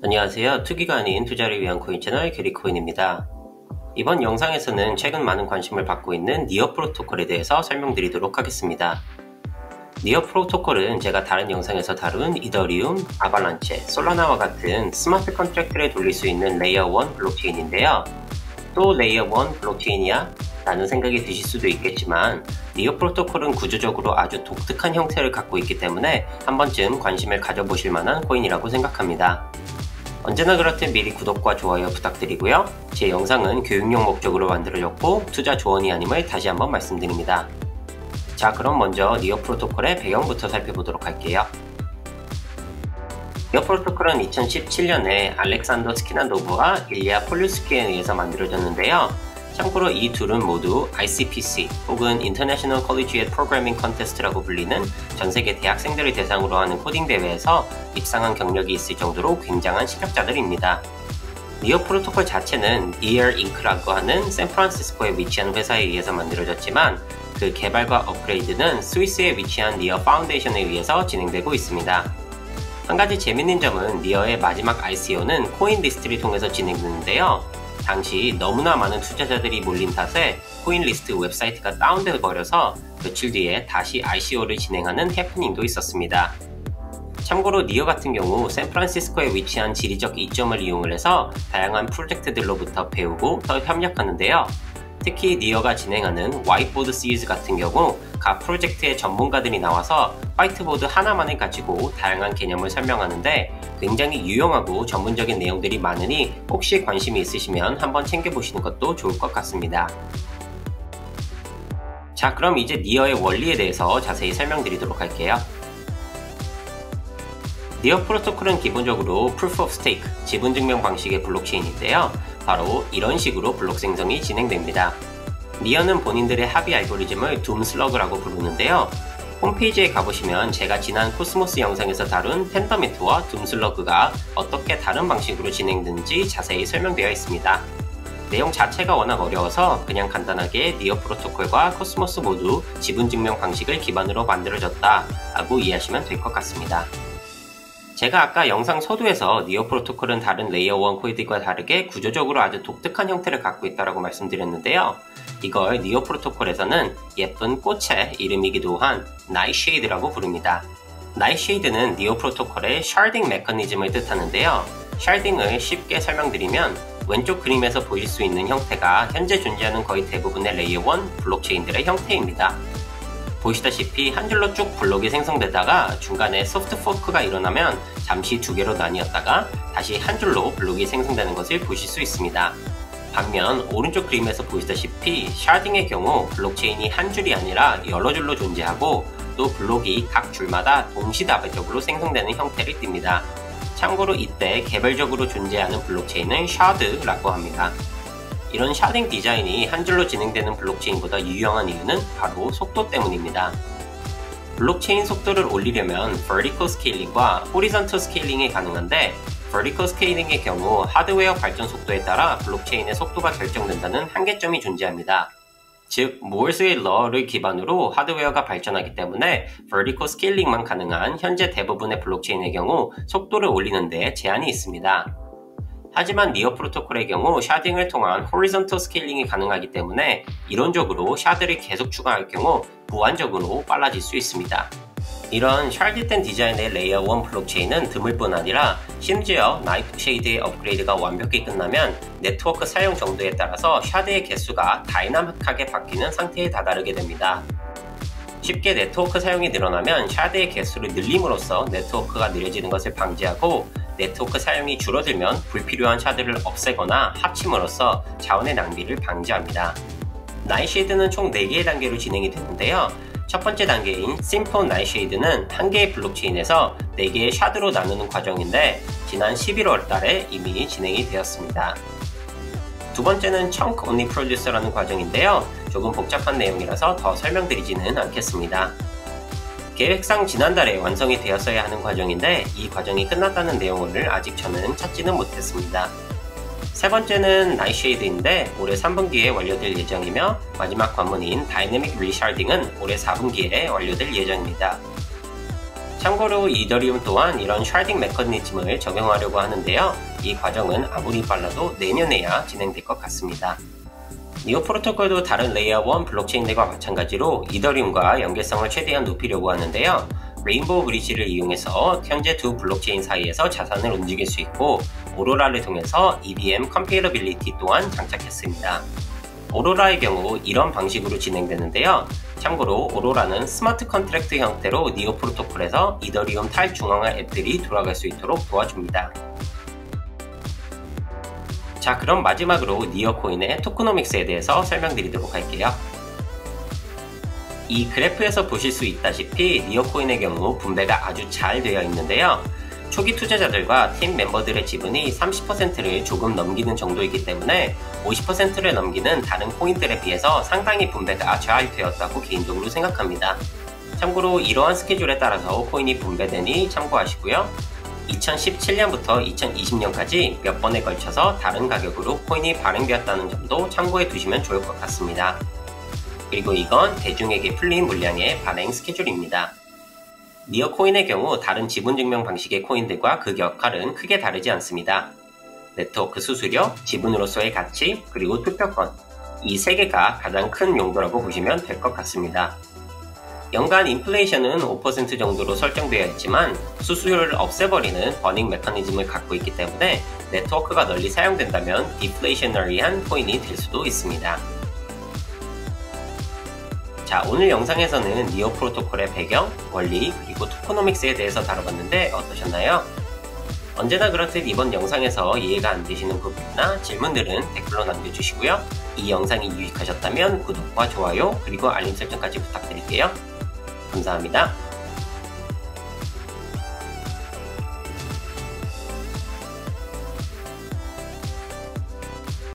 안녕하세요. 투기가 아닌 투자를 위한 코인 채널 게리코인입니다. 이번 영상에서는 최근 많은 관심을 받고 있는 니어 프로토콜에 대해서 설명드리도록 하겠습니다. 니어 프로토콜은 제가 다른 영상에서 다룬 이더리움, 아발란체, 솔라나와 같은 스마트 컨트랙트를 돌릴 수 있는 레이어 1 블록체인인데요. 또 레이어 1 블록체인이야? 라는 생각이 드실 수도 있겠지만 니어 프로토콜은 구조적으로 아주 독특한 형태를 갖고 있기 때문에 한 번쯤 관심을 가져보실 만한 코인이라고 생각합니다. 언제나 그렇듯 미리 구독과 좋아요 부탁드리고요. 제 영상은 교육용 목적으로 만들어졌고 투자 조언이 아님을 다시 한번 말씀드립니다. 자, 그럼 먼저 니어 프로토콜의 배경부터 살펴보도록 할게요. 니어 프로토콜은 2017년에 알렉산더 스키나노브와 일리아 폴류스키에 의해서 만들어졌는데요. 참고로 이 둘은 모두 ICPC 혹은 International Collegiate Programming Contest라고 불리는 전세계 대학생들을 대상으로 하는 코딩 대회에서 입상한 경력이 있을 정도로 굉장한 실력자들입니다. 니어 프로토콜 자체는 Near Inc.라고 하는 샌프란시스코에 위치한 회사에 의해서 만들어졌지만 그 개발과 업그레이드는 스위스에 위치한 니어 파운데이션에 의해서 진행되고 있습니다. 한 가지 재밌는 점은 니어의 마지막 ICO는 코인리스트를 통해서 진행되는데요. 당시 너무나 많은 투자자들이 몰린 탓에 코인리스트 웹사이트가 다운돼 버려서 며칠 뒤에 다시 ICO를 진행하는 해프닝도 있었습니다. 참고로 니어 같은 경우 샌프란시스코에 위치한 지리적 이점을 이용을 해서 다양한 프로젝트들로부터 배우고 더 협력하는데요. 특히 니어가 진행하는 화이트보드 시리즈 같은 경우 각 프로젝트의 전문가들이 나와서 화이트보드 하나만을 가지고 다양한 개념을 설명하는데 굉장히 유용하고 전문적인 내용들이 많으니 혹시 관심이 있으시면 한번 챙겨보시는 것도 좋을 것 같습니다. 자, 그럼 이제 니어의 원리에 대해서 자세히 설명드리도록 할게요. 니어 프로토콜은 기본적으로 Proof of Stake, 지분증명 방식의 블록체인인데요. 바로 이런 식으로 블록 생성이 진행됩니다. 니어는 본인들의 합의 알고리즘을 둠슬러그라고 부르는데요. 홈페이지에 가보시면 제가 지난 코스모스 영상에서 다룬 텐더미트와 둠슬러그가 어떻게 다른 방식으로 진행되는지 자세히 설명되어 있습니다. 내용 자체가 워낙 어려워서 그냥 간단하게 니어 프로토콜과 코스모스 모두 지분증명 방식을 기반으로 만들어졌다 라고 이해하시면 될 것 같습니다. 제가 아까 영상 서두에서 니어 프로토콜은 다른 레이어 1 코인들과 다르게 구조적으로 아주 독특한 형태를 갖고 있다고 말씀드렸는데요. 이걸 니어 프로토콜에서는 예쁜 꽃의 이름이기도 한 나이쉐이드라고 부릅니다. 나이쉐이드는 니어 프로토콜의 샤딩 메커니즘을 뜻하는데요. 샤딩을 쉽게 설명드리면 왼쪽 그림에서 보실 수 있는 형태가 현재 존재하는 거의 대부분의 레이어 1 블록체인들의 형태입니다. 보시다시피 한 줄로 쭉 블록이 생성되다가 중간에 소프트 포크가 일어나면 잠시 두 개로 나뉘었다가 다시 한 줄로 블록이 생성되는 것을 보실 수 있습니다. 반면 오른쪽 그림에서 보시다시피 샤딩의 경우 블록체인이 한 줄이 아니라 여러 줄로 존재하고 또 블록이 각 줄마다 동시다발적으로 생성되는 형태를 띱니다. 참고로 이때 개별적으로 존재하는 블록체인을 샤드라고 합니다. 이런 샤딩 디자인이 한 줄로 진행되는 블록체인보다 유용한 이유는 바로 속도 때문입니다. 블록체인 속도를 올리려면 vertical scaling,과 horizontal scaling,이 가능한데 vertical scaling,의 경우 하드웨어 발전 속도에 따라 블록체인의 속도가 결정된다는 한계점이 존재합니다. 즉, 모어스의 러를 기반으로 하드웨어가 발전하기 때문에 vertical scaling,만 가능한 현재 대부분의 블록체인의 경우 속도를 올리는 데 제한이 있습니다. 하지만 니어 프로토콜의 경우 샤딩을 통한 horizontal scaling,이 가능하기 때문에 이론적으로 샤드를 계속 추가할 경우 무한적으로 빨라질 수 있습니다. 이런 샤딩된 디자인의 레이어 1 블록체인은 드물 뿐 아니라 심지어 나이트쉐이드의 업그레이드가 완벽히 끝나면 네트워크 사용 정도에 따라서 샤드의 개수가 다이나믹하게 바뀌는 상태에 다다르게 됩니다. 쉽게 네트워크 사용이 늘어나면 샤드의 개수를 늘림으로써 네트워크가 느려지는 것을 방지하고 네트워크 사용이 줄어들면 불필요한 샤드를 없애거나 합침으로써 자원의 낭비를 방지합니다. 나이쉐이드는 총 4개의 단계로 진행이 되는데요. 첫 번째 단계인 심플 나이쉐이드는 한 개의 블록체인에서 4개의 샤드로 나누는 과정인데 지난 11월 달에 이미 진행이 되었습니다. 두 번째는 Chunk Only Producer라는 과정인데요. 조금 복잡한 내용이라서 더 설명드리지는 않겠습니다. 계획상 지난달에 완성이 되었어야 하는 과정인데 이 과정이 끝났다는 내용을 아직 저는 찾지는 못했습니다. 세 번째는 나이쉐이드인데 올해 3분기에 완료될 예정이며 마지막 관문인 다이내믹 리샤딩은 올해 4분기에 완료될 예정입니다. 참고로 이더리움 또한 이런 샤딩 메커니즘을 적용하려고 하는데요. 이 과정은 아무리 빨라도 내년에야 진행될 것 같습니다. 니오 프로토콜도 다른 레이어 1 블록체인들과 마찬가지로 이더리움과 연결성을 최대한 높이려고 하는데요. 레인보우 브릿지를 이용해서 현재 두 블록체인 사이에서 자산을 움직일 수 있고 오로라를 통해서 EVM 컴페일러빌리티 또한 장착했습니다. 오로라의 경우 이런 방식으로 진행되는데요. 참고로 오로라는 스마트 컨트랙트 형태로 니오 프로토콜에서 이더리움 탈중앙화 앱들이 돌아갈 수 있도록 도와줍니다. 자, 그럼 마지막으로 니오 코인의 토크노믹스에 대해서 설명드리도록 할게요. 이 그래프에서 보실 수 있다시피 니오 코인의 경우 분배가 아주 잘 되어 있는데요. 초기 투자자들과 팀 멤버들의 지분이 30%를 조금 넘기는 정도이기 때문에 50%를 넘기는 다른 코인들에 비해서 상당히 분배가 잘 되었다고 개인적으로 생각합니다. 참고로 이러한 스케줄에 따라서 코인이 분배되니 참고하시고요. 2017년부터 2020년까지 몇 번에 걸쳐서 다른 가격으로 코인이 발행되었다는 점도 참고해 두시면 좋을 것 같습니다. 그리고 이건 대중에게 풀린 물량의 발행 스케줄입니다. 니오 코인의 경우 다른 지분 증명 방식의 코인들과 그 역할은 크게 다르지 않습니다. 네트워크 수수료, 지분으로서의 가치, 그리고 투표권, 이 세 개가 가장 큰 용도라고 보시면 될 것 같습니다. 연간 인플레이션은 5% 정도로 설정되어 있지만 수수료를 없애버리는 버닝 메커니즘을 갖고 있기 때문에 네트워크가 널리 사용된다면 디플레이셔너리한 코인이 될 수도 있습니다. 자, 오늘 영상에서는 니오 프로토콜의 배경, 원리, 그리고 토코노믹스에 대해서 다뤄봤는데 어떠셨나요? 언제나 그렇듯 이번 영상에서 이해가 안 되시는 부분이나 질문들은 댓글로 남겨주시고요. 이 영상이 유익하셨다면 구독과 좋아요, 그리고 알림 설정까지 부탁드릴게요. 감사합니다.